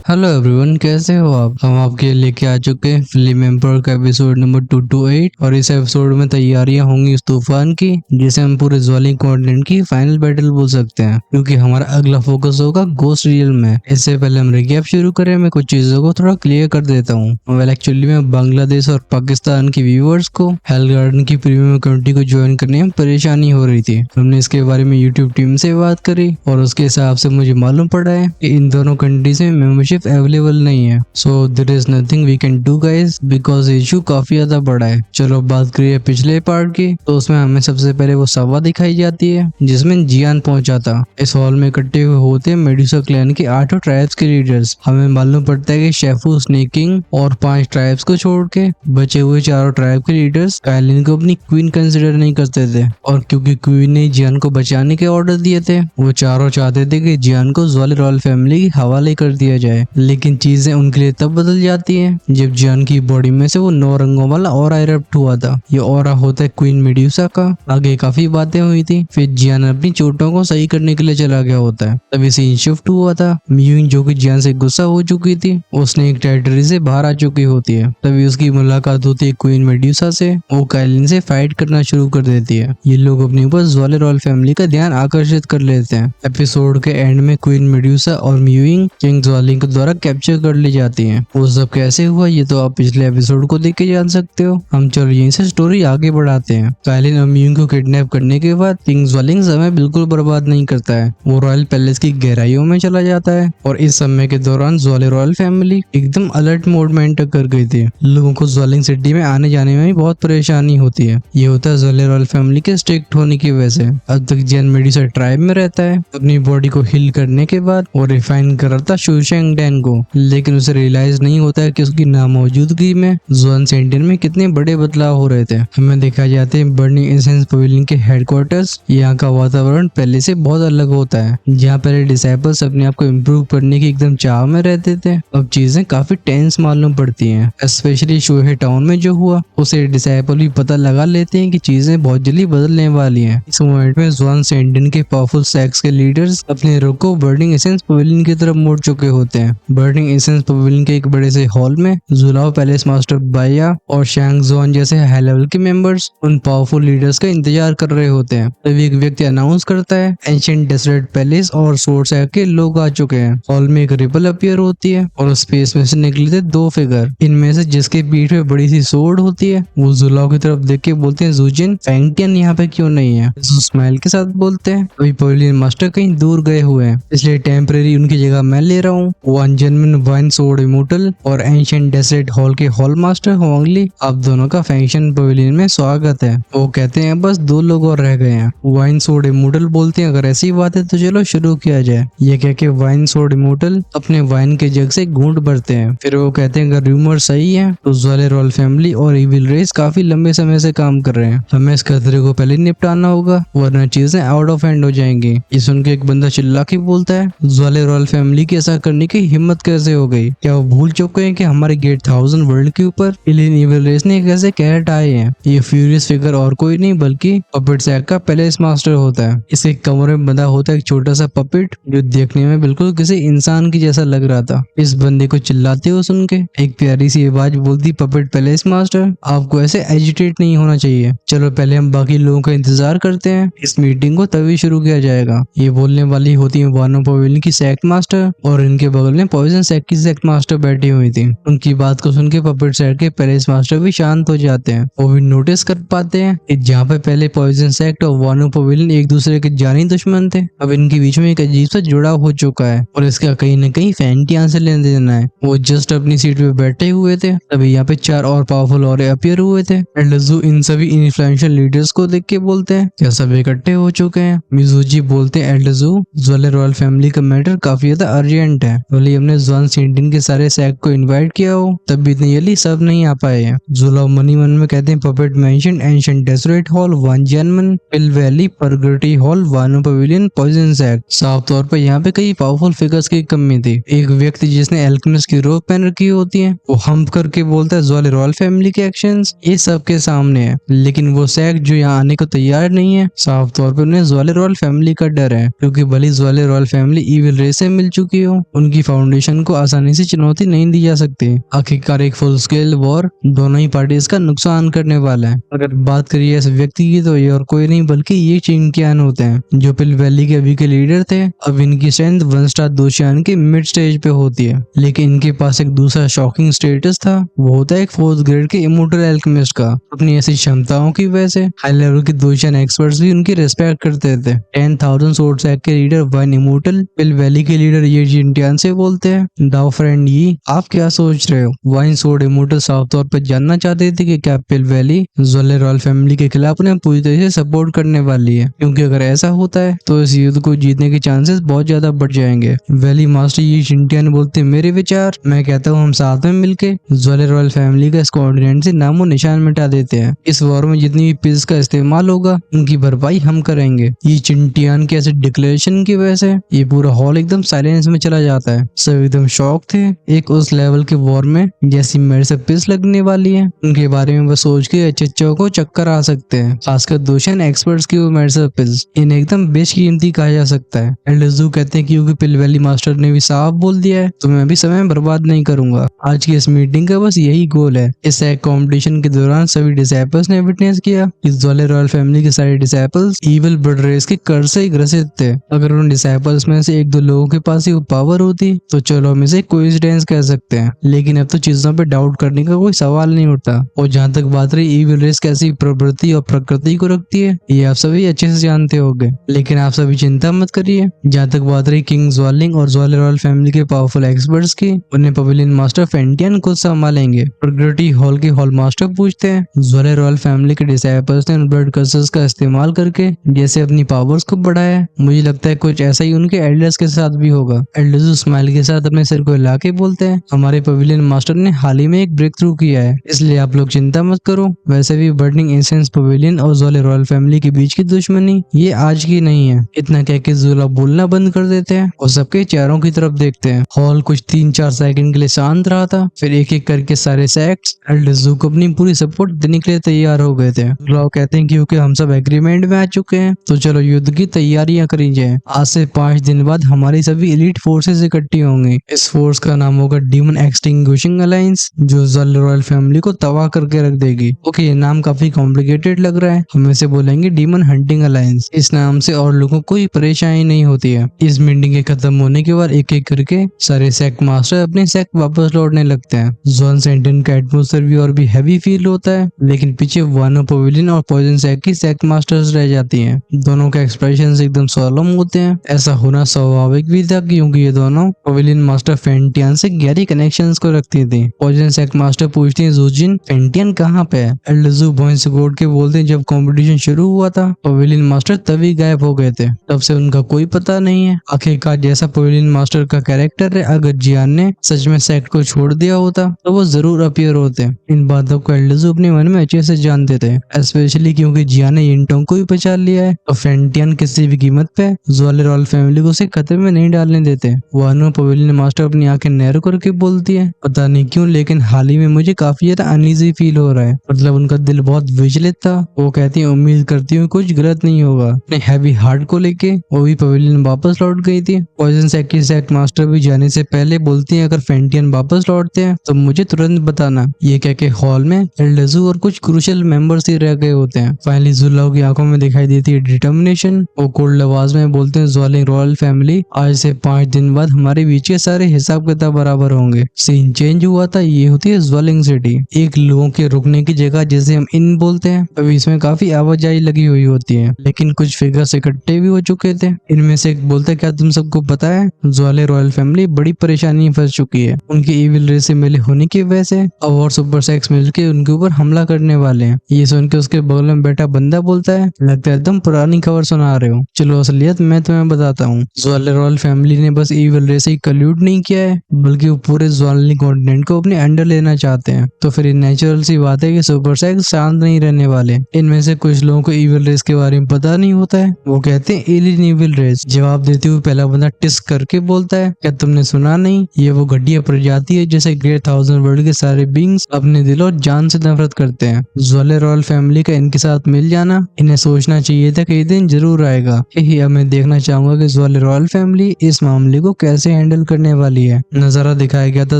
Hello everyone, कैसे हो आप। हम आपके लेके आ चुके हैं फिल्म एम्पर का एपिसोड नंबर 228 और इस एपिसोड में तैयारियां होंगी इस तूफान की, जिसे हम पूरे ज्वालिंग कॉन्टिनेंट की फाइनल बैटल बोल सकते हैं, क्योंकि हमारा अगला फोकस होगा गोस्ट रियल में। इससे पहले हम रिकैप शुरू करें, मैं कुछ चीजों को थोड़ा क्लियर कर देता हूँ। एक्चुअली में बांग्लादेश और पाकिस्तान के व्यूअर्स को हेल गार्डन की प्रीमियम कम्युनिटी को ज्वाइन करने में परेशानी हो रही थी। हमने इसके बारे में यूट्यूब टीम से बात करी और उसके हिसाब से मुझे मालूम पड़ा है कि इन दोनों कंट्रीज में मेंबरशिप अवेलेबल नहीं है। So there is nothing we can do guys, because issue काफी ज्यादा बड़ा है। चलो बात करिए पिछले पार्ट की, तो उसमें हमें सबसे पहले वो सभा दिखाई जाती है जिसमें जियान पहुंचा था। इस हॉल में इकट्ठे हुए होते हैं मेडुसा क्लैन के 8 ट्राइब्स के लीडर्स। हमें मालूम पड़ता है कि शेफू, स्नेक किंग और 5 ट्राइब्स को छोड़ के बचे हुए 4 ट्राइब के लीडर्स काइलिन को अपनी क्वीन कंसिडर नहीं करते थे, और क्योंकि क्वीन ने जियान को बचाने के ऑर्डर दिए थे, वो चारों चाहते थे कि जियान को ज्वाली रॉयल फैमिली के हवाले कर दिया जाए। लेकिन चीजें उनके लिए तब बदल जाती हैं जब जियान की बॉडी में से वो 9 रंगों वाला ऑरा इरप्ट हुआ था। ये ऑरा होता है क्वीन मेडुसा का। आगे काफी बातें हुई थी, फिर जियान अपनी चोटों को सही करने के लिए चला गया होता है। तभी सीन शिफ्ट हुआ था। म्यूइंग जो कि जियान से गुस्सा हो चुकी थी, उसने एक टेरिटरी से बाहर आ चुकी होती है। तभी उसकी मुलाकात होती है क्वीन मेडुसा से। वो काइलिन से फाइट करना शुरू कर देती है। ये लोग अपने ऊपर ज्वाली रॉयल फैमिली का ध्यान आकर्षित कर लेते हैं। एपिसोड के एंड में क्वीन मेडुसा और म्यूइंग किंग ज्वालिंग के द्वारा कैप्चर कर ली जाती हैं। वो सब कैसे हुआ ये तो आप पिछले एपिसोड को देख के जान सकते हो। हम चलो यहीं से स्टोरी आगे बढ़ाते हैं। काइलिन और म्यूइंग को किडनैप करने के बाद किंग ज्वालिंग समय बिल्कुल बर्बाद नहीं करता है। वो रॉयल पैलेस की गहराइयों में चला जाता है और इस समय के दौरान ज्वाली रॉयल फैमिली एकदम अलर्ट मोड में एंटर कर गई थी। लोगों को ज्वालिंग सिटी में आने जाने में भी बहुत परेशानी होती है। ये होता है ज्वाली रॉयल फैमिली के स्ट्रिक्ट होने की वजह से। अब तक जियान मेडुसा ट्राइब में रहता है। अपनी बॉडी को हील करने के बाद वो रिफाइन कर रहा था शूशेंग डैन को, लेकिन उसे रियलाइज नहीं होता है कि उसकी नामौजूदगी में जुआन सेंटियन में कितने बड़े बदलाव हो रहे थे। हमें दिखाए जाते हैं बर्निंग इंसेंस पवेलियन के हेडक्वार्टर्स। यहाँ का वातावरण पहले से बहुत अलग होता है। जहाँ पहले डिसाइपल्स अपने आप को इम्प्रूव करने की एकदम चाह में रहते थे, अब चीजें काफी टेंस मालूम पड़ती हैं। स्पेशली शोहे टाउन में जो हुआ, उसे डिसाइपल भी पता लगा लेते हैं कि चीजें बहुत जल्दी बदलने वाली हैं। इस मोमेंट में जुआन सेंटियन के पावरफुल सेक्स के लीडर्स अपने रुख को बर्निंग इंसेंस पवेलियन की तरफ मोड़ चुके होते हैं। बर्निंग इंसेंस पवेलियन के एक बड़े से हॉल में जुलाओ पैलेस मास्टर बाया और शैंग जोन जैसे हाई लेवल के मेंबर्स उन पावरफुल लीडर्स का इंतजार कर रहे होते हैं। तभी एक व्यक्ति अनाउंस करता है, एंशिएंट डेजर्ट पैलेस और सोर्स के लोग आ चुके हैं। हॉल में एक रिपल अपीयर होती है और स्पेस में से निकले थे 2 फिगर। इनमें से जिसके पीठ पे बड़ी सी सोर्ड होती है, वो जुलाओ की तरफ देख के बोलते हैं, जूजिन फैंगटियन यहाँ पे क्यों नहीं है। स्माइल के साथ बोलते हैं, अभी पवेलियन मास्टर कहीं दूर गए हुए हैं, इसलिए टेम्परेरी उनकी जगह मैं ले रहा हूँ। वन जेनमिन वाइन सोर्ड इमोर्टल और एंशिएंट डेजर्ट हॉल के हॉल मास्टर होंगली, आप दोनों का फंक्शन पवेलियन में स्वागत है। वो कहते हैं बस 2 लोग और रह गए हैं। वाइन सोर्ड इमोर्टल बोलते हैं, अगर ऐसी बात है तो चलो शुरू किया जाए। ये कह के वाइन सोर्ड इमोर्टल अपने वाइन के जग से घूंट भरते हैं। फिर वो कहते हैं, अगर रूमर सही है तो ज्वाली रॉयल फैमिली और इविल रेस काफी लंबे समय से काम कर रहे हैं। हमें इस खतरे को पहले निपटाना होगा, वरना चीजें आउट ऑफ हैंड हो जाएंगी। ये सुन के एक बंदा चिल्ला के बोलता है, ज्वाली रॉयल फैमिली की ऐसा करने की हिम्मत कैसे हो गई। क्या वो भूल चुके हैं कि हमारे गेट 1000 वर्ल्ड के ऊपर एलियन इविल रेस ने कैसे कैरेट आए हैं। ये फ्यूरियस फिगर और कोई नहीं बल्कि पपेट सैक का पैलेस मास्टर होता है। इसे कमरे में बंधा होता है एक छोटा सा पपेट, जो देखने में बिल्कुल किसी इंसान की जैसा लग रहा था। इस बंदे को चिल्लाते हुए सुन के एक प्यारी सी आवाज बोलती, पपेट पैलेस मास्टर, आपको ऐसे एजिटेट नहीं होना चाहिए। चलो पहले हम बाकी लोगों का इंतजार करते हैं, इस मीटिंग को तभी शुरू किया जाएगा। ये बोलने वाली होती है वानो पवेलियन की सेक्ट मास्टर, और इनके बगल में पॉइजन सेक्ट की सेक्ट मास्टर बैठी हुई थी। उनकी बात को सुन के पपेट सेक्ट के पैलेस मास्टर भी शांत हो जाते हैं। वो भी नोटिस कर पाते हैं कि जहाँ पे पहले पॉइजन सेक्ट और वानो पवेलियन एक दूसरे के जानी दुश्मन थे, अब इनके बीच में एक अजीब सा जुड़ाव हो चुका है और इसका कहीं न कहीं फैंटियान से लेने देना है। वो जस्ट अपनी सीट पे बैठे हुए थे, तभी यहाँ पे 4 और पावरफुल और अपीयर हुए थे। एल्डजू इन सभी इन्फ्लुएंशियल लीडर्स को देख के बोलते हैं, क्या सब इकट्ठे हो चुके हैं। मिजुजी बोलते हैं, एल्डजू ज्वाली रॉयल फैमिली का मैटर काफी ज्यादा अर्जेंट है, भले हमने जुआन सेंटियन के सारे सैक को इनवाइट किया हो, तब भी इतनी जल्दी सब नहीं आ पाए हैं। जुलाओ मनी मन में कहते हैं, puppet mansion ancient desert hall, वन जेनमन, पिल वैली, परगर्टी हॉल, वानो पवेलियन, पॉइजन सैक। साफ तौर पर यहाँ पे कई पावरफुल फिगर्स की कमी थी। एक व्यक्ति जिसने एल्केमिस्ट की रोक पहन रखी होती है, वो हम्प करके बोलता है, ज्वाली रॉयल फैमिली के एक्शंस ये सबके सामने है, लेकिन वो सैक जो यहाँ आने को तैयार नहीं है, साफ तौर पर उन्हें ज्वाली रॉयल फैमिली का डर है, क्योंकि भले ज्वाली रॉयल फैमिली इविल रेस से मिल चुकी हो, उनकी फाउंडेशन को आसानी से चुनौती नहीं दी जा सकती। आखिरकार एक फुल स्केल वॉर दोनों ही पार्टीज का नुकसान करने वाला है। अगर बात करिए इस व्यक्ति की तो ये और कोई नहीं बल्कि ये चिंकियान होते हैं, जो पिल वैली के अभी के लीडर थे। अब इनकी स्ट्रेंथ 1 स्टार दोशियान के मिड स्टेज पे होती है, लेकिन इनके पास एक दूसरा शॉकिंग स्टेटस था, वो होता है एक 4th ग्रेड के इमोर्टल एल्केमिस्ट का। अपनी ऐसी क्षमताओं की वजह से हाई लेवल के दोशियान एक्सपर्ट्स भी उनकी रिस्पेक्ट करते थे। 10,000 सोर्ड सैक के लीडर वाइन इमोर्टल पिल वैली के लीडर ये जिंटियान से बोलते हैं, दाओ फ्रेंड ये आप क्या सोच रहे हो? वाइन सोर्ड इमोर्टल साफ तौर पर जानना चाहते थे कि क्या पिल वैली ज़्वाले रॉयल फैमिली के खिलाफ उन्हें पूरी तरह से सपोर्ट करने वाली है, क्योंकि अगर ऐसा होता है तो इस युद्ध को जीतने के चांसेस बहुत ज्यादा बढ़ जाएंगे। वैली मास्टर ये जिंटियान बोलते हैं, मेरे विचार, मैं कहता हूँ हम साथ में मिलके ज़्वाले रॉयल फैमिली का इस कॉन्टिनेंट से नामो निशान मिटा देते हैं। इस वॉर में जितनी भी पीस का इस्तेमाल होगा उनकी भरपाई हम करेंगे। ये चिंटियान के ऐसे डिक्लेरेशन की वजह से ये पूरा हॉल एकदम साइलेंस में चला जाता है। सब एकदम शॉक थे एक उस लेवल के वॉर में जैसी मेरे से पिस लगने वाली है, उनके बारे में बस सोच के चच्चों को चक्कर आ सकते हैं। खासकर दोशियन एक्सपर्ट्स की वो मेरे से पिस इन्हें एकदम बेशकीमती कहा जा सकता है। एल्डरजू कहते हैं क्योंकि पिल वैली मास्टर ने भी साफ बोल दिया है तो मैं भी समय बर्बाद नहीं करूंगा। आज की इस मीटिंग का बस यही गोल है। इस कॉम्पिटिशन के दौरान सभी डिसाइपल्स ने विटनेस किया कि ज़्वाले रॉयल फैमिली के सारे डिसाइपल्स इविल ब्लड रेस के कर्ज से ग्रसित थे। अगर उन डिसाइपल्स में से 1-2 लोगों के पास ही वो पावर होती तो चलो हम इसे कोइंसिडेंस कह सकते हैं, लेकिन अब तो चीजों पे डाउट करने का कोई सवाल नहीं उठता। और जहाँ तक बात रही इविल रेस कैसी प्रवृत्ति और प्रकृति को रखती है ये आप सभी अच्छे से जानते होंगे, लेकिन आप सभी चिंता मत करिए। जहाँ तक बात रही किंग ज़्वालिंग और ज़्वाले रॉयल फैमिली के पावरफुल एक्सपर्ट्स की, उन्हें पवेलियन मास्टर फेंटियन खुद संभालेंगे। प्रॉपर्टी हॉल के हॉल मास्टर पूछते हैं, ज़्वाले रॉयल फैमिली के डिसाइपल्स ने ब्लड कर्सेस का इस्तेमाल करके जैसे अपनी पावर्स को बढ़ाया, मुझे लगता है कुछ ऐसा ही उनके एल्डर्स के साथ भी होगा। एल्डर्स स्माइल के साथ अपने सिर को हिला के बोलते हैं, हमारे पवेलियन मास्टर ने हाल ही में एक ब्रेक थ्रू किया है, इसलिए आप लोग चिंता मत करो। वैसे भी बर्निंग इंसेंस पवेलियन और ज़्वाले रॉयल फैमिली के बीच की दुश्मनी ये आज की नहीं है। इतना कह के ज़ूला बोलना बंद कर देते हैं और सबके चेहरों की तरफ देखते हैं। हॉल कुछ 3-4 सेकंड के लिए शांत रहा था, फिर एक एक करके सारे सेक्ट्स एल्डर्स को अपनी पूरी सपोर्ट देने के लिए तैयार हो गए थे। लोग कहते हैं क्योंकि हम सब एग्रीमेंट में आ चुके हैं तो चलो युद्ध की तैयारियां करी जाए। आज से 5 दिन बाद हमारी सभी एलीट फोर्सेस इकट्ठी होंगी। इस फोर्स का नाम होगा डीमन एक्सटिंग्विशिंग अलायंस, जो ज़्वाले रॉयल फैमिली को तबाह करके रख देगी। ओके, ये नाम काफी कॉम्प्लिकेटेड लग रहा है, हम इसे बोलेंगे डीमन हंटिंग अलायंस। इस नाम से और लोगों को कोई परेशानी नहीं होती है। इस मीटिंग के खत्म होने के बाद एक एक करके सारे सेक्ट मास्टर अपने सेक्ट वापस लौटने लगते हैं। ज़ोन सेंटन का एटमॉस्फेयर भी और भी हैवी फील होता है, लेकिन पीछे वानो पवेलियन और पॉइजन सेक्ट की सेक्ट मास्टर्स रह जाती हैं। दोनों के एक्सप्रेशन एकदम सोलम होते हैं। ऐसा होना स्वाभाविक भी था क्योंकि ये दोनों पवेलियन मास्टर फेंटियन से गहरी कनेक्शंस को रखती थी। पॉइजन सेक्ट मास्टर पूछती है, ज़ूजिन फेंटियन कहाँ पे है? एल्डरजू वॉइस कोड के बोलते हैं, जब कंपटीशन शुरू हुआ था पवेलियन मास्टर तभी गायब हो गए थे, तब से उनका कोई पता नहीं है। आखिरकार जैसा पवेलियन मास्टर का कैरेक्टर है, अगर जियान ने सच में सेक्ट को छोड़ दिया होता तो वो जरूर अपीयर होते। इन बातों को एल्डरजू अपने मन में अच्छे से जानते थे, स्पेशली क्योंकि जियान ने यिंटोंग को भी पहचान लिया है और फेंटियन किसी भी कीमत पे ज़्वाले रॉयल फैमिली को उसे खतरे में नहीं डालने देते। वानो पवेलियन मास्टर अपनी आंखें नैरो करके बोलती है, पता नहीं क्यों लेकिन हाल ही में मुझे काफी ज्यादा अनईजी फील हो रहा है। मतलब उनका दिल बहुत विचलित था। वो कहती है, उम्मीद करती हूँ कुछ गलत नहीं होगा। अपने हैवी हार्ट को लेके वो भी पवेलियन वापस लौट गई थी। पॉइजन सेक्ट की सेक्ट मास्टर भी जाने से पहले बोलती है, अगर फेंटियन वापस लौटते हैं तो मुझे तुरंत बताना। ये कह के हॉल में एल्डरजू और कुछ क्रूशियल मेंबर्स ही रह गए होते हैं। फाइनली ज़ुलाओ की आंखों में दिखाई देती है डिटर्मिनेशन। वो कोल्ड आवाज में बोलते हैं, ज़्वाले रॉयल फैमिली आज से 5 दिन बाद हमारे बीच के सारे हिसाब किताब बराबर होंगे। सीन चेंज हुआ था। ये होती है ज़्वालिंग सिटी, एक लोगों के रुकने की जगह जिसे हम इन बोलते हैं। अभी इसमें काफी आवाजाही लगी हुई होती है, लेकिन कुछ फिगर्स इकट्ठे भी हो चुके थे। इनमें से एक बोलता है, क्या तुम सबको पता है ज़्वाले रॉयल फैमिली बड़ी परेशानी में फंस चुकी है। उनके इविल रेस से मिले होने की वजह से अब और सुपर सेक्स मिलकर उनके ऊपर हमला करने वाले हैं। ये सुन के उसके बगल में बैठा बंदा बोलता है, लगता है एकदम पुरानी खबर सुना रहे हो। चलो असलियत मैं तुम्हें बताता हूँ। ज़्वाले रॉयल फैमिली ने बस इविल रेस से कल्यूट नहीं किया है, बल्कि वो पूरे ज़्वालिनी कॉन्टिनेंट को अपने अंडर लेना चाहते हैं। तो फिर नेचुरल सी बात है कि सुपर सेक्स शांत नहीं रहने वाले। इनमें से कुछ लोगों को इविल रेस के बारे में पता नहीं होता है, वो कहते हैं एलियन इविल रेस। जवाब देते हुए पहला बंदा टिस्क करके बोलता है, क्या तुमने सुना नहीं? ये वो घटिया प्रजाति है जिसे ग्रेट 1000 वर्ल्ड के सारे बींग्स अपने दिल और जान से नफरत करते हैं। ज़्वाले रॉयल फैमिली का इनके साथ मिल जाना, इन्हें सोचना चाहिए था कि ये दिन जरूर आएगा। यही अब मैं देखना चाहूंगा कि ज़्वाले रॉयल फैमिली इस मामले को कैसे हैंडल करने वाली है। नजारा दिखाया गया था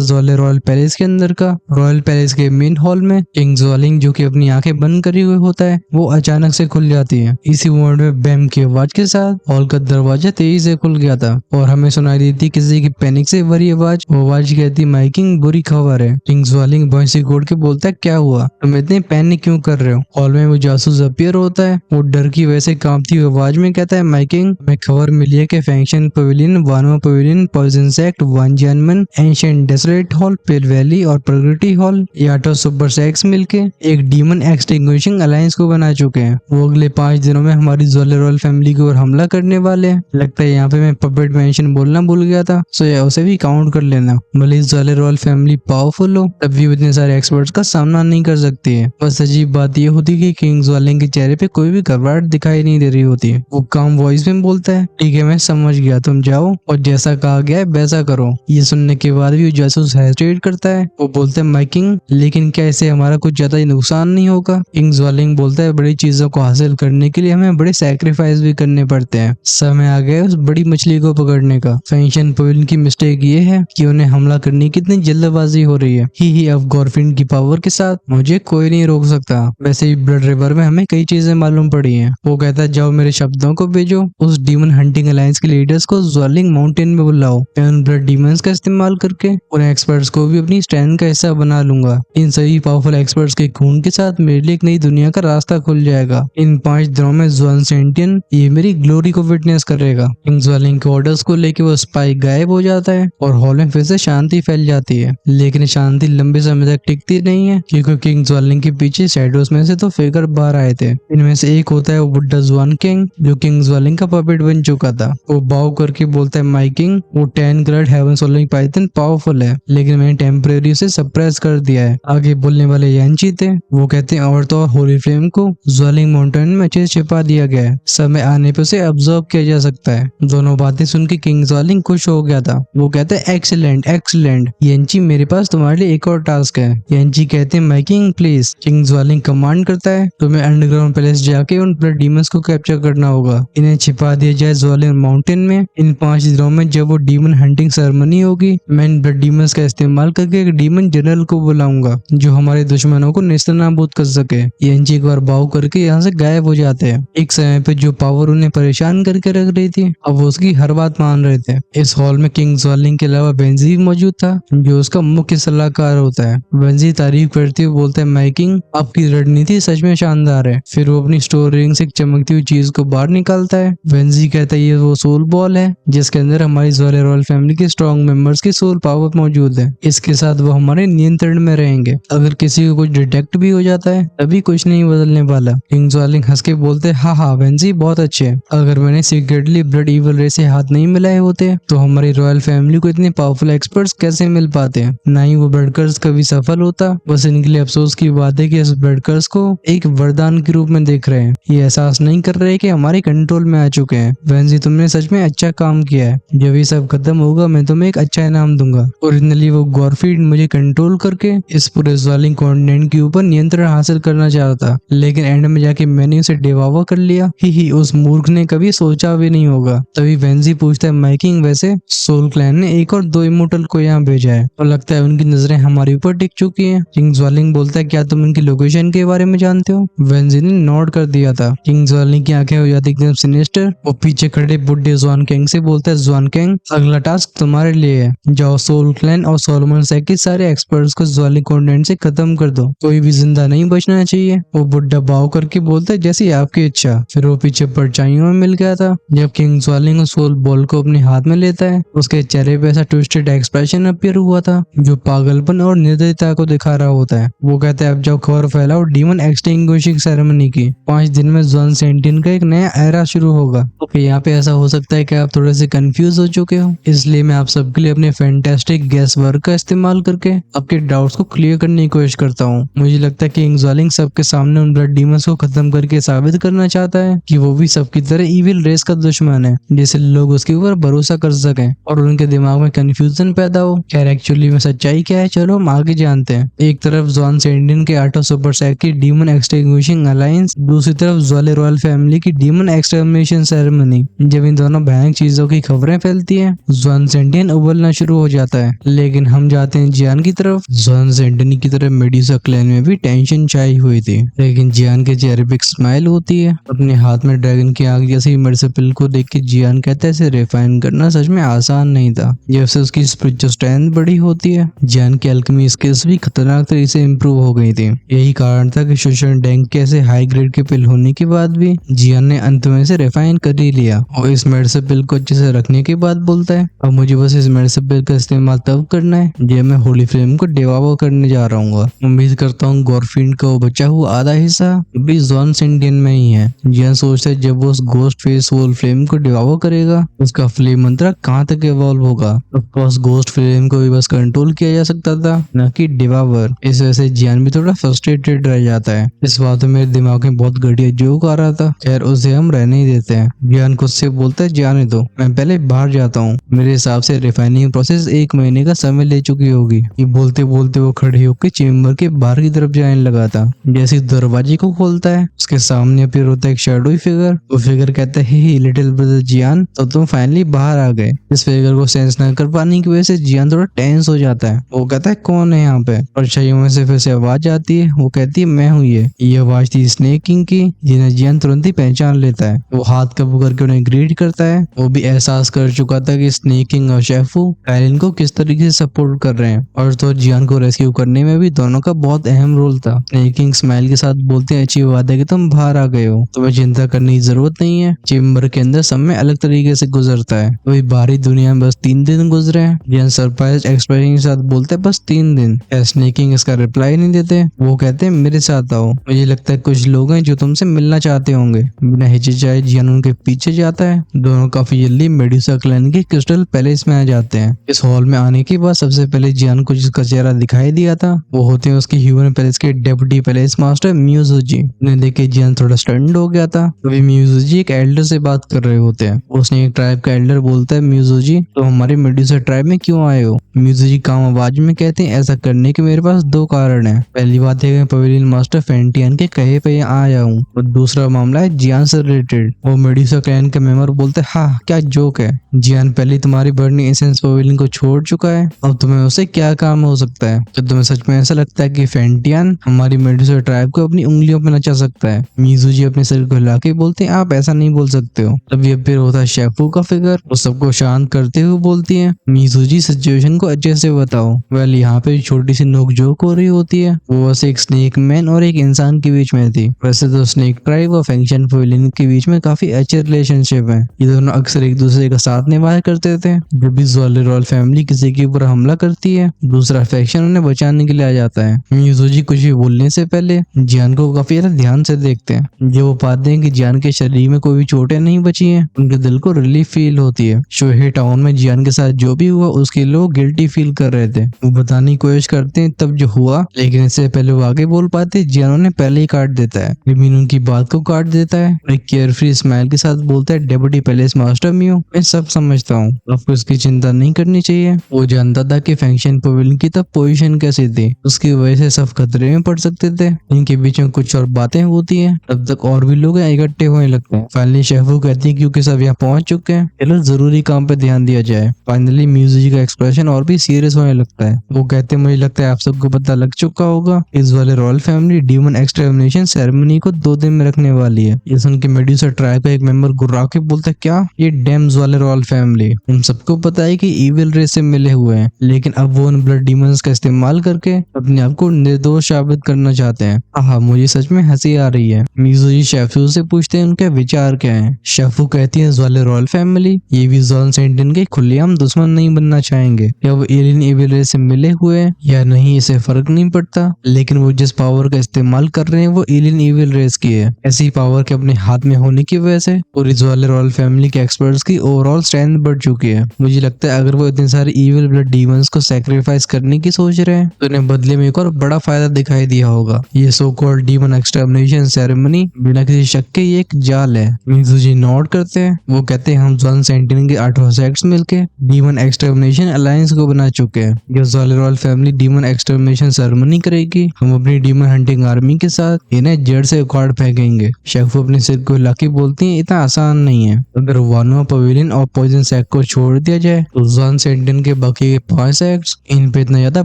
ज़्वाली रॉयल पैलेस के अंदर का। रॉयल पैलेस के मेन हॉल में किंग ज़्वालिंग जो कि अपनी आंखें बंद करे हुए होता है वो अचानक से खुल जाती है। इसी मोमेंट में बैम की आवाज के साथ हॉल का दरवाजा तेजी से खुल गया था और हमें सुनाई देती किसी की पैनिक से भरी आवाज। वो आवाज कहती माइकिंग बुरी खबर है। किंग ज़्वालिंग भौं से घोड़ के बोलता है क्या हुआ, तुम इतने पैनिक क्यों कर रहे हो। हॉल में वो जासूस अपीयर होता है। वो डर की वजह से कांपती हुई आवाज में कहता है माइकिंग हमें खबर मिली है कि फैंक्शन पवेलियन, वानवा पवेलियन, पॉइजन सेक्ट, वानजियानमन, ancient desolate hall, pale valley और प्रगति हॉल ये 8 सुपर सेक्स मिलके एक डीमन एक्सटिंग्विशिंग अलायंस को बना चुके हैं। वो अगले 5 दिनों में हमारी ज़्वाली रॉयल फैमिली की ओर हमला करने वाले हैं। लगता है यहाँ पे मैं पपेट मेंशन बोलना भूल गया था, सो या उसे भी काउंट कर लेना। भले ज़्वाली रॉयल फैमिली पावरफुल हो तब भी इतने सारे एक्सपर्ट्स का सामना नहीं कर सकती है। बस अजीब बात ये होती कि किंग ज़्वालिंग के चेहरे पे कोई भी घबराहट दिखाई नहीं दे रही होती है। वो काम वॉइस में बोलता है ठीक है मैं समझ गया, तुम जाओ और जैसा कहा गया है वैसा करो। ये सुनने के बाद भी जासूस हेजिटेट करता है। वो बोलते हैं माइकिंग लेकिन क्या इससे हमारा कुछ ज्यादा नुकसान नहीं होगा। किंग ज़्वालिंग बोलता है बड़ी चीजों को हासिल करने के लिए हमें बड़े सैक्रिफाइस भी करने पड़ते हैं। समय आ गया उस बड़ी मछली को पकड़ने का। फैंक्शन पवेलियन की मिस्टेक ये है कि उन्हें हमला करने की इतनी जल्दबाजी हो रही है। ही अब गॉरफिन की पावर के साथ मुझे कोई नहीं रोक सकता। वैसे ही ब्लड रिवर में हमें कई चीजें मालूम पड़ी हैं। वो कहता है जाओ मेरे शब्दों को भेजो, उस डीमन हंटिंग अलायंस के लीडर्स को ज़्वालिंग माउंटेन में बुलाओ। मैं उन ब्लड डीमंस का इस्तेमाल करके उन एक्सपर्ट्स को भी अपनी स्टैंड का हिस्सा बना लूंगा। इन सभी पावरफुल एक्सपर्ट्स के खून के साथ मेरे लिए एक नई दुनिया का रास्ता खुल जाएगा। इन 5 दिनों में ज़्वान सेंटियन ये मेरी ग्लोरी को विटनेस करेगा। किंग ज़्वालिंग के ऑर्डर्स को लेके वो स्पाई गायब हो जाता है और हॉल में फिर से शांति फैल जाती है। लेकिन शांति लंबे समय तक टिकती नहीं है क्योंकि किंग ज़्वालिंग के पीछे शैडोज में से तो फिगर बाहर आए थे। इनमें से एक होता है वो बुड्ढा ज़्वान किंग जो किंग ज़्वालिंग का पपेट बन चुका था। वो बाव करके बोलता है माइकिंग वो 10 ग्रेड हेवन सोलिंग पाइथन पावरफुल है लेकिन मैंने टेम्परेरी उसे सप्रेस कर दिया है। आगे बोलने वाले यांची थे। वो कहते हैं और तो और होली फ्लेम को ज़्वालिंग माउंटेन में अच्छे से छिपा दिया गया है, समय आने पे उसे ऑब्जर्व किया जा सकता है। दोनों बातें सुन के किंग ज़्वालिंग खुश हो गया था। वो कहते हैं एक्सीलेंट एक्सीलेंट यांची मेरे पास तुम्हारे लिए एक और टास्क है। यांची कहते हैं माइकिंग प्लीज। किंग ज़्वालिंग कमांड करता है तुम्हें अंडरग्राउंड पैलेस जाके उन ब्लड डीमंस को कैप्चर करना होगा। इन्हें छिपा दिया जाए ज़्वालिंग माउंटेन में। इन 5 दिनों में जब वो डीमन हंटिंग सेरेमनी होगी मैं इन ब्लड डीमंस का इस्तेमाल करके एक डीमन जनरल को बुलाऊंगा जो हमारे दुश्मनों को नेस्तनाबूद कर सके। यांची एक बार बाव करके यहाँ से गायब हो जाते हैं। एक समय पे जो पावर उन्हें परेशान करके रख रही थी अब वो उसकी हर बात मान रहे थे। इस हॉल में किंग ज़्वालिंग के अलावा वेंजी भी मौजूद था जो उसका मुख्य सलाहकार होता है। वेंजी तारीफ करते हुए बोलता है माइकिंग आपकी रणनीति सच में शानदार है। फिर वो अपनी स्टोर रिंग से एक चमकती हुई चीज को बाहर निकालता है। वेंजी कहता है ये वो सोल बॉल है जिसके अंदर हमारी ज़्वाली रॉयल फैमिली के स्ट्रॉन्ग मेंबर्स की सोल पावर मौजूद है। इसके साथ वो हमारे नियंत्रण में रहेंगे। अगर किसी को कुछ डिटेक्ट भी हो जाता है तभी कुछ नहीं बदलने वाला। किंग ज़्वालिंग हंस के बोलते हैं हाँ वेंजी बहुत अच्छे है। अगर मैंने सीक्रेटली ब्लड इविल रे से हाथ नहीं मिलाए होते तो हमारी रॉयल फैमिली को इतने पावरफुल एक्सपर्ट्स कैसे मिल पाते हैं। ना ही वो ब्लड कर्स कभी सफल होता। बस इनके लिए अफसोस की बात है कि इस ब्लड कर्स को एक वरदान के रूप में देख रहे हैं। ये एहसास नहीं कर रहे कि हमारे कंट्रोल में आ चुके हैं। वेंजी तुमने सच में अच्छा काम किया है। जब ये सब खत्म होगा मैं तुम्हें एक अच्छा इनाम दूंगा। ओरिजिनली वो गॉरफीड मुझे कंट्रोल करके इस पूरे ज़्वालिंग कॉन्टिनेंट के ऊपर नियंत्रण हासिल करना चाहता था लेकिन एंड में जाके मैंने उसे डिवावा कर लिया। ही उस मूर्ख ने कभी सोचा भी नहीं होगा। तभी वेंजी पूछता है माइकिंग वैसे सोल क्लैन ने एक और 2 इमोर्टल को यहाँ भेजा है और लगता है उनकी नजरें हमारे ऊपर टिक चुकी हैं। किंग ज़्वालिंग बोलता है क्या तुम उनकी लोकेशन के बारे में जानते हो। वेंजी ने नोट कर दिया था। किंग ज़्वालिंग की आंखें हो जाती एकदम सिनिस्टर। वो पीछे खड़े बुड्ढे ज़्वान किंग से बोलता है ज़्वान किंग अगला टास्क तुम्हारे लिए है। जाओ सोल क्लैन और सोलोमन सेक के सारे एक्सपर्ट्स को ज़्वालिंग कॉन्टिनेंट से खत्म कर दो। कोई भी जिंदा नहीं बचना चाहिए। वो बुड्ढा बाव करके बोलता है जैसी आपकी इच्छा। फिर वो पीछे परछाइयों में मिल गया था। जब किंग ज़्वालिंग उस सोल बॉल को अपने हाथ में लेता है उसके चेहरे पे ऐसा ट्विस्टेड एक्सप्रेशन अपीयर हुआ था जो पागलपन और निर्दयता को दिखा रहा होता है। वो कहता है अब जाओ खबर फैलाओ डीमन एक्सटिंग्विशिंग सेरेमनी की। 5 दिन में ज़्वान सेंटियन का एक नया एरा शुरू होगा। ओके यहाँ पे ऐसा हो सकता है कि आप थोड़े से कंफ्यूज हो चुके हो, इसलिए मैं आप सबके लिए अपने फैंटास्टिक गैस वर्क का इस्तेमाल करके आपके डाउट्स को क्लियर करने की कोशिश करता हूँ। मुझे लगता है कि किंग ज़्वालिंग सबके सामने उन ब्लड डीमंस को खत्म करके साबित करना चाहता है कि वो भी सबकी तरह इविल रेस का दुश्मन है जिससे लोग उसके ऊपर भरोसा कर सकें और उनके दिमाग में कंफ्यूजन पैदा हो। खैर एक्चुअली में सच्चाई क्या है चलो हम आगे जानते हैं। एक तरफ ज़्वान सेंटियन के 8 सुपर सेक की डीमन एक्सटिंग्विशिंग अलायंस, दूसरी तरफ ज़्वाली रॉयल फैमिली की डीमन एक्सटर्मिनेशन सेरेमनी। जब इन दोनों भयानक चीजों की खबरें फैलती हैं जॉन सेंटियन उबलना शुरू हो जाता है। लेकिन हम जाते हैं जियान की तरफ। जॉन सेंटियन की तरफ मेडुसा क्लैन में भी टेंशन छाई हुई थी, लेकिन जियान के चेहरे पे एक स्माइल होती है। अपने हाथ में ड्रैगन की आग जैसी मर्सिपल को देख के जियान कहता है इसे रिफाइन करना सच में आसान नहीं था। जब से उसकी स्पिरिचुअल स्ट्रेंथ बड़ी होती है, जियान की अल्केमी स्किल्स भी खतरनाक तरीके से इम्प्रूव हो गई थी। यही कारण था कि शोशन डैंग के ऐसे हाई ग्रेड के पिल होने के बाद भी जियान ने अंत में इसे रिफाइन कर ही लिया और इस मेडिसिन पिल को अच्छे से रखने के बाद बोलता है अब मुझे बस इस मेडिसिन पिल का इस्तेमाल तब करना है जब मैं होली फ्लेम को डिवावर करने जा रहा हूँ। उम्मीद करता हूँ गॉरफिंड का वो बचा हुआ आधा हिस्सा भी जॉन सेंटियन में ही है। जियान सोचता है जब वो उस गोस्ट फेस होल फ्लेम को डिवावर करेगा उसका फ्लेम मंत्र कहाँ तक इवॉल्व होगा। ऑफकोर्स गोस्ट फ्लेम को भी बस कंट्रोल किया जा सकता था, न कि डिवावर। इस वजह से जियान भी थोड़ा फ्रस्ट्रेटेड रह जाता है। इस बात में मेरे दिमाग में बहुत घटिया जोक आ रहा था। खैर उसे हम रहने ही देते हैं। जियान खुद से बोलता है जाने दो, मैं पहले बाहर जाता हूँ। मेरे हिसाब से रिफाइनिंग प्रोसेस 1 महीने का समय ले चुकी होगी। ये बोलते बोलते वो खड़े होकर चेम्बर के बाहर की तरफ जाने लगा था। जैसे दरवाजे को खोलता है उसके सामने अपीयर होता है एक शैडोई फिगर। वो फिगर कहता है हे लिटिल ब्रदर जियान, तो तुम फाइनली बाहर आ गए। इस फिगर को सेंस न कर पाने की वजह से जियान थोड़ा टेंस हो जाता है। वो कहता है कौन है यहाँ पे। परछाइयों में से फिर से आवाज आती है। वो कहती है मैं हूँ ये आवाज थी स्नेक किंग की, जिन्हें जियान तुरंत ही पहचान लेता है। वो हाथ कबू करके उन्हें ग्रीट करता है। वो भी एहसास कर चुका था कि स्नेक किंग और शेफू काइलिन को किस तरीके से सपोर्ट कर रहे हैं और तो जियान को रेस्क्यू करने में भी दोनों का बहुत अहम रोल था। स्नेक किंग स्माइल के साथ बोलते हैं अच्छी बात है कि तुम बाहर आ गए हो, तुम्हें चिंता करने की जरूरत नहीं है। चेम्बर के अंदर समय अलग तरीके से गुजरता है, वही बाहरी दुनिया में बस 3 दिन गुजरे हैं। जियान सरप्राइज एक्सप्रेशन के साथ बोलते हैं बस 3 दिन। स्नेक किंग इसका रिप्लाई नहीं देते। वो कहते हैं मेरे साथ आओ, मुझे लगता है कुछ लोग हैं जो तुमसे मिलना चाहते होंगे। बिना हिचकिचाए जियान उनके पीछे जाता है। दोनों काफी जल्दी मेडुसा क्लैन के क्रिस्टल पैलेस में आ जाते हैं। इस हॉल में आने के बाद सबसे पहले जियान को जिसका चेहरा दिखाई दिया था वो होते हैं उसके ह्यूमन पैलेस के डेप्यूटी पैलेस मास्टर म्यूजुजी। उन्हें देख के जियान थोड़ा स्टन्ड हो गया था। तभी म्यूजुजी एक एल्डर से बात कर रहे होते हैं। उसने एक ट्राइब का एल्डर बोलता है म्यूजुजी तो हमारे मेडुसा ट्राइब में क्यों आए हो। म्यूजुजी काम आवाज में कहते हैं ऐसा करने के मेरे पास 2 कारण है। पहली बात है पवेलियन मास्टर फेंटियन के कहे पे यहाँ आया हूँ और दूसरा मामला है जियान से रिलेटेड। वो मेडुसा क्लैन के मेंबर बोलते हैं हाँ क्या जोक है। जियान पहले तुम्हारी बर्निंग एसेंस पवेलियन को छोड़ चुका है, अब तुम्हें उससे क्या काम हो सकता है। तो तुम्हें सच में ऐसा लगता है कि फेंटियन हमारी मेडुसा ट्राइब को अपनी उंगलियों पे नचा सकता है। म्यूजुजी अपने सिर को हिला के बोलते हैं आप ऐसा नहीं बोल सकते हो। तभी फिर होता है शेफू का फिगर। वो सबको शांत करते हुए बोलती है म्यूजुजी सिचुएशन को अच्छे से बताओ। वेल यहाँ पे छोटी सी नोकझोंक हो रही होती है। वो वैसे एक स्नेक मैन और एक इंसान के बीच में थी। वैसे तो स्नेक ट्राइब और फैंक्शन पवेलियन के बीच में काफी अच्छे रिलेशनशिप है। ये दोनों अक्सर एक दूसरे का साथ निभाया करते थे। जब भी ज्वाली रॉयल फैमिली किसी के ऊपर हमला करती है दूसरा फैक्शन उन्हें बचाने के लिए आ जाता है। म्यूजुजी कुछ भी बोलने से पहले जियान को काफी ध्यान से देखते हैं। जब वो पाते हैं कि जियान के शरीर में कोई भी चोटें नहीं बची हैं, उनके दिल को रिलीफ फील होती है। शोहे टाउन में जियान के साथ जो भी हुआ उसके लोग गिल्टी फील कर रहे थे। वो बताने की कोशिश करते हैं तब जो हुआ, लेकिन इससे पहले वो आगे बोल पाते जियान उन्हें पहले ही काट देता है। लिमिन उनकी बात को काट देता है और एक केयरफ्री स्माइल के साथ बोलता है डेप्यूटी पैलेस मास्टर म्यू मैं सब समझता हूँ, आपको इसकी चिंता नहीं करनी चाहिए। वो जानता था कि फैंक्शन पवेलियन की तब पोजीशन कैसी थी, उसकी वजह से सब खतरे में पड़ सकते थे। इनके बीच में कुछ और बातें होती है, तब तक और भी लोग इकट्ठे होने लगते हैं। फाइनली शेफू कहती है क्योंकि सब यहाँ पहुंच चुके हैं चलो जरूरी काम पे ध्यान दिया जाए। फाइनली म्यूजिक का एक्सप्रेशन और भी सीरियस होने लगता है। वो कहते हैं मुझे लगता है आप सबको पता लग चुका होगा इस वाले royal family demon extermination ceremony को 2 दिन में रखने वाली है। ये सुन के मेडुसा ट्राइब का एक मेंबर गुर्रा के बोलता है क्या ये डैम्स वाले रॉयल फैमिली, उन सबको पता है कि इविल रेस से मिले हुए हैं, लेकिन अब वो उन ब्लड डीमंस का इस्तेमाल करके अपने आप को निर्दोष साबित करना चाहते हैं। आहा मुझे सच में हंसी आ रही है। म्यूजिक शेफू से पूछते हैं उनके विचार क्या हैं। शेफू कहती है वाले रॉयल फैमिली ये भी जॉन सेंटियन के खुलेआम दुश्मन नहीं बनना चाहेंगे। क्या वो एलियन इविल रेस से मिले हुए हैं या नहीं इसे फर्क नहीं पड़ता, लेकिन वो जिस पावर का इस्तेमाल कर रहे हैं वो एलियन इविल रेस की है। ऐसी पावर के अपने हाथ में होने की वजह से पूरी वाले रॉयल फैमिली के एक्सपर्ट्स की ओवरऑल स्ट्रेंथ बढ़ चुकी है। मुझे लगता है अगर वो इतने सारे इविल ब्लड डीमंस को सैक्रिफाइस करने की सोच रहे हैं तो उन्हें बदले में एक और बड़ा फायदा दिखाई दिया होगा। ये so called demon extermination ceremony बिना किसी शक के ये एक जाल है। मिजुजी नोट करते हैं। वो कहते हैं हम जॉन सेंटियन के 8 सेक्ट्स मिलके डीमन एक्सटर्मिनेशन अलायंस को बना चुके हैं। ये वाले royal family demon extermination ceremony करेगी। हम अपनी डीमन हंटिंग आर्मी के साथ इन्हें जड़ से उखाड़ फेंकेंगे। शेफू अपने सिर को हिला के बोलती है इतना आसान नहीं है। अगर वानो पवेलियन और पॉइजन सैक को छोड़ दिया जाए तो जॉन सेंटन के बाकी के 5 एक्ट्स इन पे इतना ज्यादा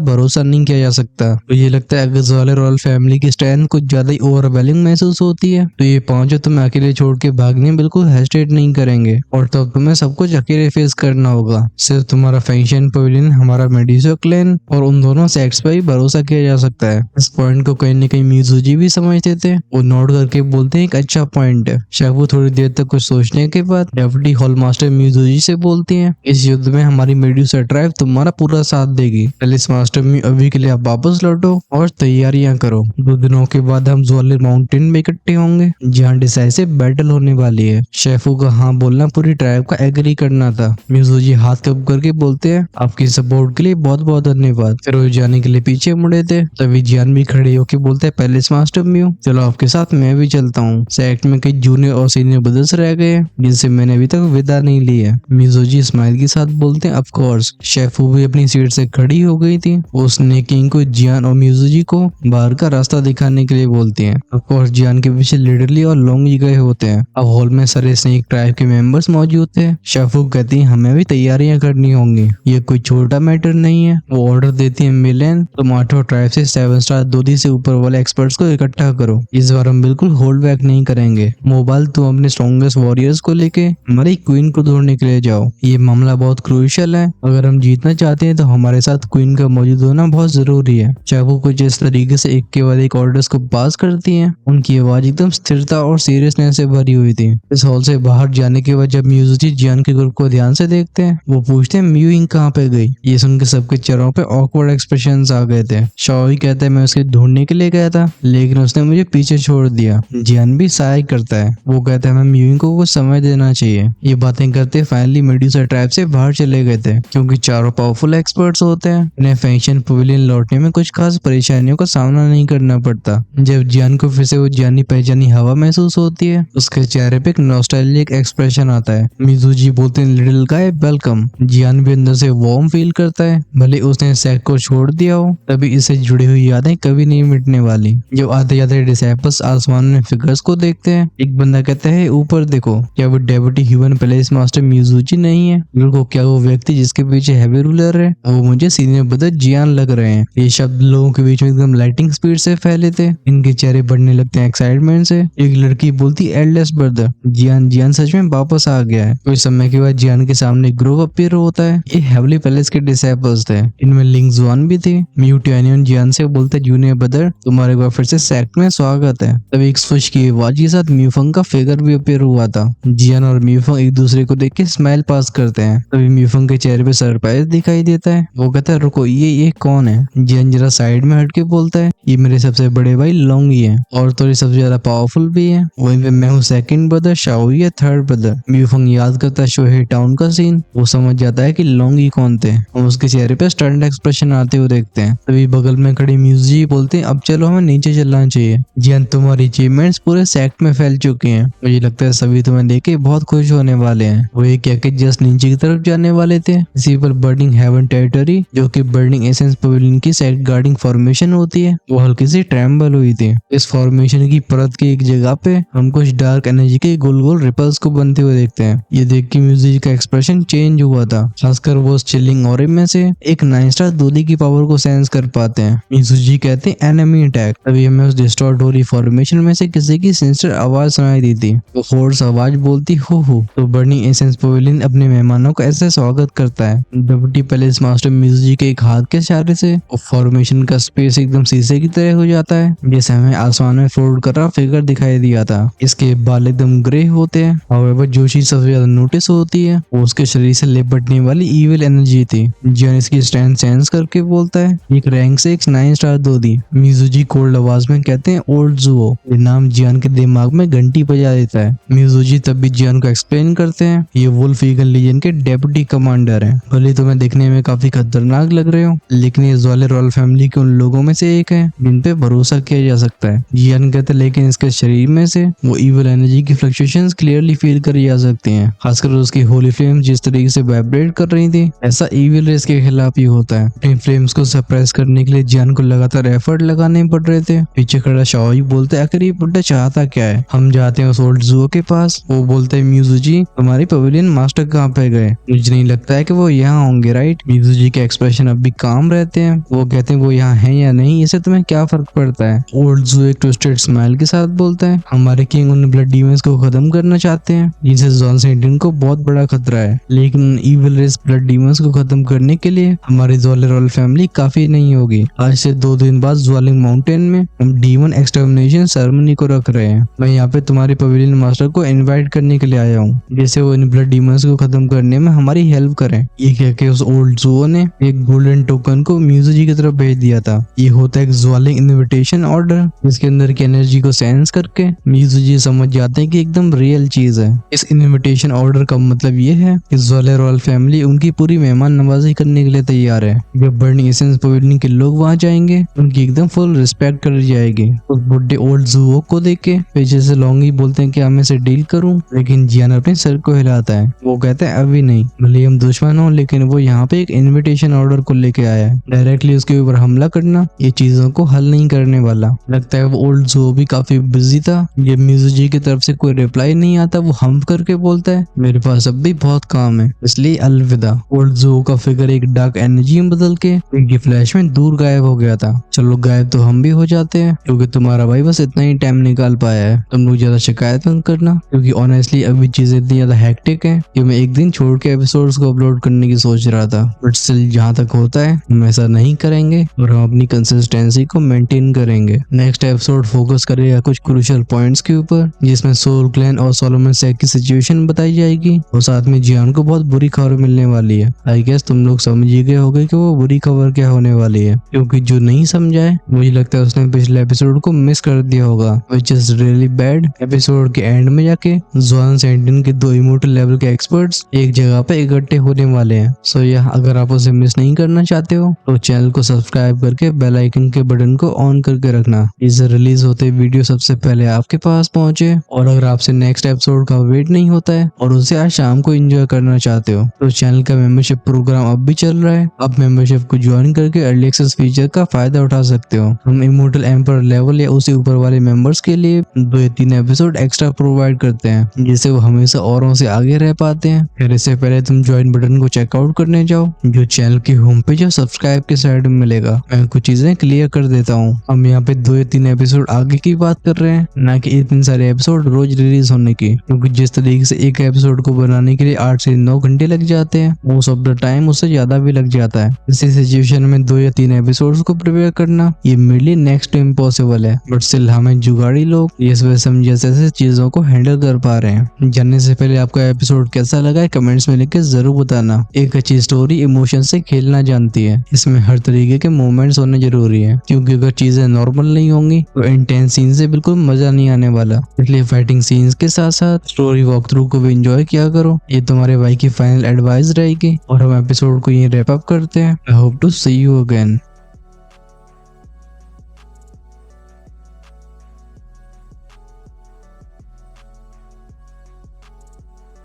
भरोसा नहीं किया जा सकता। तो ये लगता है अगर ज़्वाले रॉयल फैमिली की स्ट्रेंथ कुछ ज्यादा ही ओवरवेलिंग महसूस होती है तो ये पांचों तुम्हें अकेले छोड़ के भागने में बिल्कुल हेजिटेट नहीं करेंगे और तब तुम्हें सब कुछ अकेले फेस करना होगा। सिर्फ तुम्हारा फेंगशन पवेलियन, हमारा मेडिसो क्लैन और उन दोनों सेक्ट्स पर ही भरोसा किया जा सकता है। इस पॉइंट को कहीं न कहीं मिज़ुजी भी समझते थे। वो नोट करके बोलते हैं एक अच्छा पॉइंट है। शेफू थोड़ी देर तक कुछ सोचने के बाद डेप्यूटी हॉल मास्टर मिज़ुजी से बोलती हैं, इस युद्ध में हमारी मेडुसा ट्राइब तुम्हारा पूरा साथ देगी। पेलिस मास्टर मी, अभी के लिए आप वापस लौटो और तैयारियां करो। 2 दिनों के बाद हम ज़्वालिर माउंटेन में इकट्ठे होंगे जहाँ डिसाइसिव बैटल होने वाली है। शेफू का हाँ बोलना पूरी ट्राइब का एग्री करना था। मिज़ुजी हाथ कब करके बोलते हैं, आपकी सपोर्ट के लिए बहुत बहुत धन्यवाद। फिर वो जाने के लिए पीछे मुड़े थे तभी जियान भी खड़े होके बोलते हैं, पेलिस मास्टर म्यू चलो आपके साथ मैं भी चलता हूँ। सेक्ट में कई जूनियर और सीनियर ब्रदर्स रह गए हैं जिनसे मैंने अभी तक विदा नहीं ली है। मिज़ुजी स्माइल के साथ बोलते हैं, ऑफ कोर्स। शेफू भी अपनी सीट से खड़ी हो गई थी। उसने किंग को, जियान और मिज़ुजी को बाहर का रास्ता दिखाने के लिए बोलती है। ऑफ कोर्स जियान के पीछे लिटरली और लोंगी गए होते हैं। अब हॉल में सारे स्नेक ट्राइब के मेंबर्स मौजूद थे। शेफू कहती है हमें भी तैयारियां करनी होंगी, ये कोई छोटा मैटर नहीं है। वो ऑर्डर देती है, मिलेन तुम 8 ट्राइब से 7 स्टार दोदी से ऊपर वाले एक्सपर्ट्स को इकट्ठा करो। इस बार हम बिल्कुल होल्ड बैक नहीं करेंगे। मोबाइल तुम अपने स्ट्रॉन्गेस्ट वॉरियर्स को लेके हमारी क्वीन को ढूंढने के लिए जाओ। ये मामला बहुत क्रूशियल है। अगर हम जीतना चाहते हैं तो हमारे साथ क्वीन का मौजूद होना बहुत जरूरी है। शेफू कुछ इस तरीके से एक के बाद एक ऑर्डर्स को पास करती है। उनकी आवाज एकदम स्थिरता और सीरियसनेस से भरी हुई थी। इस हॉल से बाहर जाने के बाद जब मिज़ुजी जियान के ग्रुप को ध्यान से देखते हैं वो पूछते हैं म्यूइंग कहाँ पे गई। ये सुन के सबके चेहरों पे ऑकवर्ड एक्सप्रेशंस आ गए थे। शाओई कहता है मैं उसके ढूंढने के लिए गया था लेकिन उसने मुझे पीछे छोड़ दिया। जियान भी सहाय करता है। वो कहता है हमें म्यूइंग को कुछ समय देना चाहिए। ये बातें करते फाइनली मेडुसा ट्राइब से बाहर चले गए थे क्योंकि चारों पावरफुल एक्सपर्ट्स होते हैं। इन्हें फेंगशन पवेलियन लौटने में कुछ खास परेशानियों का सामना नहीं करना पड़ता। जब जियान को फिर से वो जानी पहचानी हवा महसूस होती है उसके चेहरे पे एक नॉस्टैल्जिक एक्सप्रेशन आता है। मिज़ुजी बोलते हैं लिटिल गाय वेलकम। जियान भी अंदर से वार्म फील करता है। भले उसने सेक्ट को छोड़ दिया हो तभी इससे जुड़ी हुई यादें कभी नहीं मिटने वाली। जब आते जाते डिसाइपल्स आसमान में फिगर्स को देखते हैं एक बंदा कहता है ऊपर देखो, क्या वो डेप्यूटी ह्यूमन पेलिस मास्टर मिज़ुजी नहीं है? बिल्कुल, क्या वो व्यक्ति जिसके पीछे हैवी रूलर है वो मुझे सीनियर ब्रदर जियान लग रहे हैं। ये शब्द लोगों के बीच में एकदम लाइटिंग स्पीड से फैले थे। इनके चेहरे बढ़ने लगते हैं एक्साइटमेंट से। एक लड़की बोलती एल्डेस्ट ब्रदर जियान सच में वापस आ गया है। कुछ समय के बाद जियान के सामने ग्रोव अपीयर होता है। ये हेवली पैलेस के डिसाइपल्स थे। इनमें लिंग जुआन भी थी। म्यूटियन जियान से बोलते जूनियर ब्रदर तुम्हारे को फिर से सेक्ट में स्वागत है। तभी एक स्विच की आवाज के साथ म्यूफंग का फिगर भी अपीयर हुआ था। जियान और म्यूफंग एक दूसरे को देख के स्माइल पास करते हैं। तभी म्यूफंग के चेहरे पे सरप्राइज दिखाई देता है। वो कहता है रुको, ये कौन है? जियान जरा साइड में हट के बोलता है ये मेरे सबसे बड़े भाई लोंगी है और थोड़ी सबसे ज्यादा पावरफुल भी है। वहीं पे मैं हूँ सेकंड ब्रदर, शाओई है थर्ड ब्रदर। म्यूफंग याद करता है शोहे टाउन का सीन। वो समझ जाता है कि लोंगी कौन थे। हम उसके चेहरे पे स्टर्न एक्सप्रेशन आते हुए देखते हैं। तभी बगल में खड़ी मिज़ुजी बोलते हैं अब चलो हमें नीचे चलना चाहिए। जियान तुम्हारी अचीवमेंट्स पूरे सेक्ट में फैल चुके हैं। मुझे लगता है सभी तुम्हें देख के बहुत खुश होने वाले हैं। वो ये कह के जस्ट नीचे की तरफ जाने वाले थे। इसी पर बर्निंग हेवन टेरिटरी जो कि बर्निंग एसेंस पवेलियन की सेक्ट गार्डिंग फॉर्मेशन होती है वो हल्की सी ट्रेम्बल हुई थी। इस फॉर्मेशन की परत की एक जगह पे हम कुछ डार्क एनर्जी के गोल गोल रिपल्स को बनते हुए देखते हैं। ये देख के मिज़ुजी का एक्सप्रेशन चेंज हुआ था। खासकर वो उस चिलिंग ऑरे में से एक 9 स्टार दूधी की पावर को सेंस कर पाते हैं। मिज़ुजी कहते हैं एनिमी अटैक। तभी हमें उस डिस्टॉर्ट हो रही फॉर्मेशन में से किसी की सिंस्टर आवाज सुनाई दी थी। वो होर्स आवाज बोलती हो तो बर्निंग एसेंस पवेलियन अपने मेहमानों का ऐसे स्वागत करता है। डेप्यूटी पेलिस मास्टर मिज़ुजी के एक हाथ के इशारे से वो फॉर्मेशन का स्पेस एकदम शीशे की तरह हो जाता है जैसे हमें आसमान में फ्लोट कर रहा फिगर दिखाई दिया था। इसके बाल एकदम ग्रे होते हैं। हाउएवर जो चीज सबसे ज्यादा नोटिस होती है वो उसके शरीर से लिपटने वाली इविल एनर्जी थी। जियान इसकी स्ट्रेंथ सेंस करके बोलता है एक रैंक से एक 9 स्टार दो दी। मिज़ुजी कोल्ड आवाज में कहते हैं ओल्ड जुओ। ये नाम जियान के दिमाग में घंटी बजा देता है। मिज़ुजी तब भी जियान को एक्सप्लेन करते हैं ये वुल्फ ईगल लीजन के डेप्यूटी कमांडर हैं। भले तुम्हें देखने में काफी खतरनाक लग रहे हो लेकिन ये ज़्वालिर रॉयल फैमिली के उन लोगों में से एक है जिन पे भरोसा किया जा सकता है। जियान कहते लेकिन इसके शरीर में से वो इविल एनर्जी की फ्लक्चुएशंस क्लियरली फील करी जा सकती हैं। खासकर उसकी होली फ्लेम जिस तरीके से वाइब्रेट कर रही थी ऐसा इविल रेस के खिलाफ ही होता है। अपनी फ्लेम्स को सप्रेस करने के लिए जियान को लगातार एफर्ट लगाने पड़ रहे थे। पीछे खड़ा शाओई बोलते आखिर ये बुड्ढा चाहता क्या है? हम जाते हैं उस ओल्ड जुओ के पास। वो बोलते है मिज़ुजी तुम्हारी पवेलियन मास्टर कहाँ कहाँ पे गए? मुझे नहीं लगता है कि वो यहाँ होंगे, राइट? मिज़ुजी के एक्सप्रेशन अब भी काम रहते हैं। वो कहते हैं वो यहाँ है या नहीं, इससे तुम्हें क्या फर्क पड़ता है? ओल्ड जू एक ट्विस्टेड स्माइल के साथ बोलता है, हमारे किंग उन ब्लड डीमंस को खत्म करना चाहते हैं जिनसे जॉन सेंटिन को बहुत बड़ा खतरा है, लेकिन इविल रेस ब्लड डीमंस को खत्म करने के लिए हमारी ज्वाले रॉयल फैमिली काफी नहीं होगी। आज से 2 दिन बाद ज्वालिंग माउंटेन में हम डीमन एक्सटर्मिनेशन सेरेमनी को रख रहे हैं। मैं यहाँ पे तुम्हारे पवेलियन मास्टर को इनवाइट करने के लिए आया हूँ, जैसे वो इन ब्लड डीमंस को खत्म करने में हमारी हेल्प करें। ये कह के उस ओल्ड जूओ ने एक गोल्डन टोकन को मिज़ुजी की तरफ भेज दिया था। ये होता है एक ज्वालिंग इनविटेशन ऑर्डर, जिसके अंदर की एनर्जी को सेंस करके मिज़ुजी समझ जाते हैं कि एकदम रियल चीज है। इस इनविटेशन ऑर्डर का मतलब ये है कि ज्वाले रॉयल फैमिली उनकी पूरी मेहमान नवाजी करने के लिए तैयार है। जब बर्निंग एसेंस पवेलियन के लोग वहाँ जाएंगे उनकी एकदम फुल रिस्पेक्ट करी जाएगी। उस बुढ़े ओल्ड जूओ को देख के पीछे से लोंगी बोलते हैं कि मैं से डील करूं, लेकिन जियान अपने सर को हिलाता है। वो कहता है अभी नहीं, भले हम दुश्मन हो, लेकिन वो यहाँ पे एक इनविटेशन ऑर्डर को लेके आया है। डायरेक्टली उसके ऊपर हमला करना ये चीजों को हल नहीं करने वाला। लगता है वो ओल्ड जूओ भी काफी बिजी था। जब मिज़ुजी की तरफ से कोई रिप्लाई नहीं आता वो हम करके बोलता है मेरे पास अब भी बहुत काम है, इसलिए अलविदा। ओल्ड जूओ का फिगर एक डार्क एनर्जी में बदल के एक फ्लैश में दूर गायब हो गया था। चलो गायब तो हम भी हो जाते हैं, क्योंकि तुम्हारा भाई बस इतना ही टाइम निकाल पाया है। तुम लोग ज्यादा शिकायत मत करना, क्योंकि ऑनेस्टली अभी चीजें इतनी ज्यादा हेक्टिक है कि मैं एक दिन छोड़ के एपिसोड्स को अपलोड करने की सोच रहा था, बट स्टिल जहाँ तक होता है हम ऐसा नहीं करेंगे और हम अपनी कंसिस्टेंसी को मेंटेन करेंगे। नेक्स्ट एपिसोड फोकस करेगा कुछ क्रूशियल पॉइंट्स के ऊपर, जिसमें सोल क्लैन और सोलोमन सेक की सिचुएशन बताई जाएगी और साथ में जियान को बहुत बुरी खबर मिलने वाली है। आई गेस तुम लोग समझ ही गए होगे कि वो बुरी खबर क्या होने वाली है, क्योंकि जो नहीं समझाए मुझे लगता है उसने पिछले एपिसोड को मिस कर दिया होगा, which is really bad. Episode के एंड में जाके जॉन सेंटिन के 2 इमोर्टल लेवल के एक्सपर्ट्स एक जगह पे इकट्ठे होने वाले हैं। सो यह अगर आप उसे मिस नहीं करना चाहते हो तो चैनल को सब्सक्राइब करके बेल आइकन के बटन को ऑन करके रखना, इसे रिलीज होते वीडियो सबसे पहले आपके पास पहुंचे। और अगर आपसे नेक्स्ट एपिसोड का वेट नहीं होता है और उसे आज शाम को एंजॉय करना चाहते हो तो चैनल का मेंबरशिप प्रोग्राम अब भी चल रहा है। आप मेंबरशिप को ज्वाइन करके अर्ली एक्सेस फीचर का फायदा उठा सकते हो। हम इमोर्टल एम्पर लेवल या उससे ऊपर वाले मेंबर्स के लिए 2 या 3 एपिसोड एक्स्ट्रा प्रोवाइड करते हैं, जिससे वो हमेशा औरों से आगे रह पाते हैं। फिर इससे पहले तुम ज्वाइन बटन को चेकआउट करने जाओ, जो चैनल की होम पेज और सब्सक्राइब के साइड में मिलेगा। मैं कुछ चीजें क्लियर कर देता हूँ, हम यहाँ पे 2 या 3 एपिसोड आगे की बात कर रहे हैं, ना कि इतने सारे एपिसोड रोज रिलीज होने की, क्योंकि जिस तरीके से एक एपिसोड को बनाने के लिए 8 से 9 घंटे लग जाते हैं, मोस्ट ऑफ द टाइम उससे ज्यादा भी लग जाता है। इसी सिचुएशन में 2 या 3 एपिसोड्स को प्रिपेयर करना ये मेरे लिए नेक्स्ट इम्पॉसिबल है, बट स्टिल हमें जुगाड़ी लोग इस वजह से हम जैसे चीजों को हैंडल कर पा रहे हैं। जानने से पहले आपका एपिसोड कैसा लगा है कमेंट्स में लिख के जरूर बताना। एक अच्छी स्टोरी इमोशन से खेलना जानती है, इसमें हर तरीके के मोमेंट्स होने जरूरी है, क्योंकि अगर चीजें नॉर्मल नहीं होंगी तो इंटेंस सीन से बिल्कुल मजा नहीं आने वाला। इसलिए फाइटिंग सीन्स के साथ साथ स्टोरी वॉक थ्रू को भी एंजॉय किया करो। ये तुम्हारे भाई की फाइनल एडवाइस रहेगी और हम एपिसोड को यहीं रैप अप करते हैं। I hope to see you again.